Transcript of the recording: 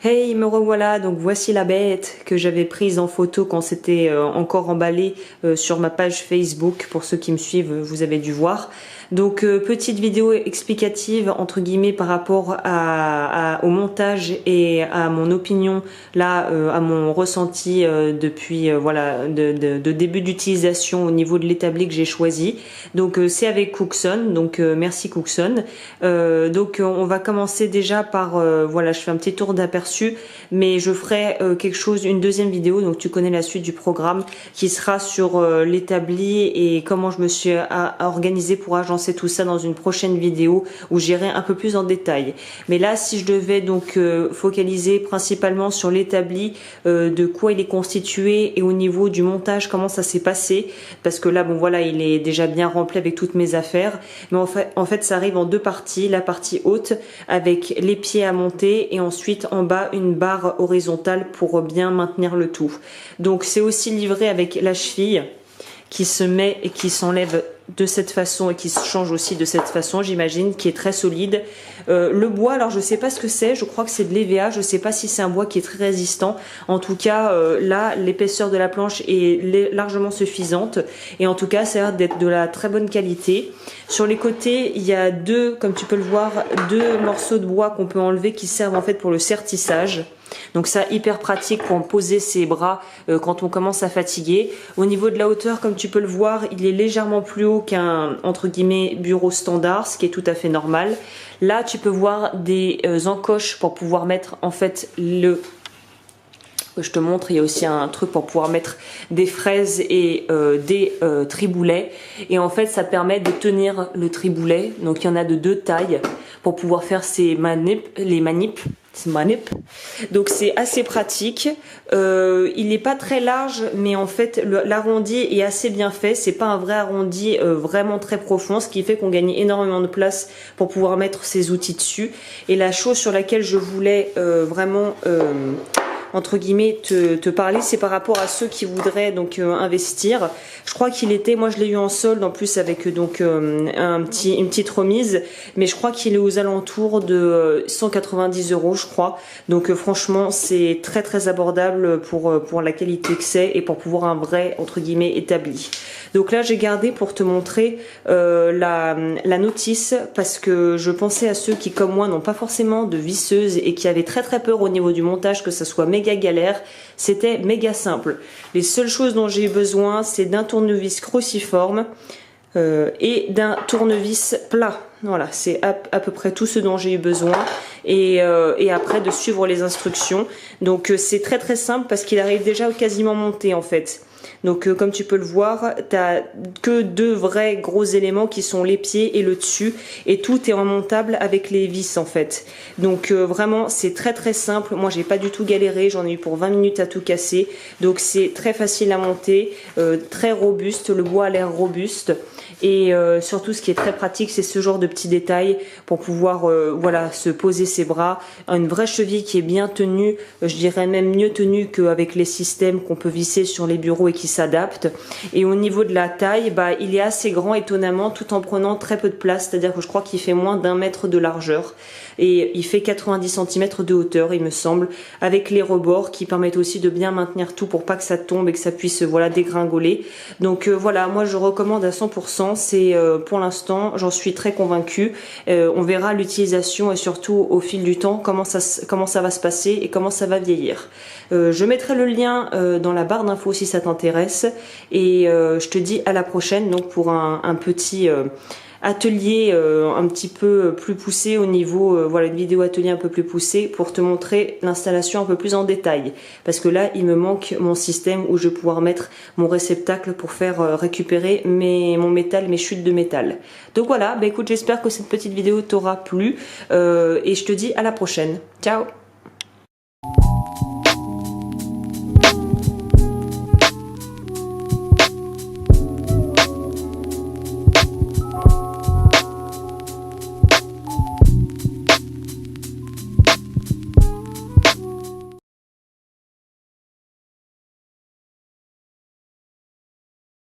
Hey, me revoilà, donc voici la bête que j'avais prise en photo quand c'était encore emballé sur ma page Facebook. Pour ceux qui me suivent, vous avez dû voir. Donc petite vidéo explicative entre guillemets par rapport au montage et à mon opinion, là à mon ressenti depuis voilà de début d'utilisation au niveau de l'établi que j'ai choisi. Donc c'est avec Cookson, donc merci Cookson. Donc on va commencer déjà par voilà, je fais un petit tour d'aperçu, mais je ferai quelque chose, une deuxième vidéo, donc tu connais la suite du programme, qui sera sur l'établi et comment je me suis organisée pour agencer tout ça dans une prochaine vidéo où j'irai un peu plus en détail. Mais là, si je devais donc focaliser principalement sur l'établi, de quoi il est constitué et au niveau du montage, comment ça s'est passé, parce que là, bon voilà, il est déjà bien rempli avec toutes mes affaires, mais en fait ça arrive en deux parties, la partie haute avec les pieds à monter et ensuite en bas une barre horizontale pour bien maintenir le tout. Donc c'est aussi livré avec la cheville qui se met et qui s'enlève de cette façon et qui se change aussi de cette façon, j'imagine, qui est très solide. Le bois, alors je sais pas ce que c'est, je crois que c'est de l'EVA, je sais pas si c'est un bois qui est très résistant. En tout cas, là, l'épaisseur de la planche est largement suffisante et en tout cas, ça a l'air d'être de la très bonne qualité. Sur les côtés, il y a deux, comme tu peux le voir, deux morceaux de bois qu'on peut enlever qui servent en fait pour le sertissage. Donc ça, hyper pratique pour poser ses bras quand on commence à fatiguer. Au niveau de la hauteur, comme tu peux le voir, il est légèrement plus haut qu'un entre guillemets bureau standard, ce qui est tout à fait normal. Là, tu peux voir des encoches pour pouvoir mettre en fait je te montre, il y a aussi un truc pour pouvoir mettre des fraises et des triboulets. Et en fait, ça permet de tenir le triboulet. Donc, il y en a de deux tailles pour pouvoir faire les manips. Donc, c'est assez pratique. Il n'est pas très large, mais en fait, l'arrondi est assez bien fait. C'est pas un vrai arrondi vraiment très profond, ce qui fait qu'on gagne énormément de place pour pouvoir mettre ses outils dessus. Et la chose sur laquelle je voulais vraiment entre guillemets te parler, c'est par rapport à ceux qui voudraient donc investir. Je crois qu'il était, moi je l'ai eu en solde en plus avec donc une petite remise, mais je crois qu'il est aux alentours de 190 €, je crois. Donc franchement c'est très très abordable pour la qualité que c'est et pour pouvoir un vrai entre guillemets établi. Donc là j'ai gardé pour te montrer la notice parce que je pensais à ceux qui comme moi n'ont pas forcément de visseuse et qui avaient très très peur au niveau du montage que ça soit méga galère. C'était méga simple. Les seules choses dont j'ai eu besoin, c'est d'un tournevis cruciforme et d'un tournevis plat. Voilà, c'est à peu près tout ce dont j'ai eu besoin et après de suivre les instructions. Donc c'est très très simple parce qu'il arrive déjà quasiment monté en fait. Donc comme tu peux le voir, t'as que deux vrais gros éléments qui sont les pieds et le dessus et tout est remontable avec les vis en fait. Donc vraiment c'est très très simple. Moi j'ai pas du tout galéré, j'en ai eu pour 20 minutes à tout casser. Donc c'est très facile à monter, très robuste, le bois a l'air robuste. Et surtout ce qui est très pratique c'est ce genre de petits détails pour pouvoir voilà se poser ses bras, une vraie cheville qui est bien tenue, je dirais même mieux tenue qu'avec les systèmes qu'on peut visser sur les bureaux et qui s'adaptent. Et au niveau de la taille, bah il est assez grand étonnamment tout en prenant très peu de place, c'est-à-dire que je crois qu'il fait moins d'1 mètre de largeur et il fait 90 cm de hauteur il me semble, avec les rebords qui permettent aussi de bien maintenir tout pour pas que ça tombe et que ça puisse voilà dégringoler. Donc voilà, moi je recommande à 100%, c'est pour l'instant j'en suis très convaincue. On verra l'utilisation et surtout au fil du temps comment ça va se passer et comment ça va vieillir. Je mettrai le lien dans la barre d'infos si ça t'intéresse et je te dis à la prochaine donc pour un petit atelier un petit peu plus poussé au niveau, voilà une vidéo atelier un peu plus poussée pour te montrer l'installation un peu plus en détail. Parce que là il me manque mon système où je vais pouvoir mettre mon réceptacle pour faire récupérer mon métal, mes chutes de métal. Donc voilà, bah écoute j'espère que cette petite vidéo t'aura plu et je te dis à la prochaine. Ciao!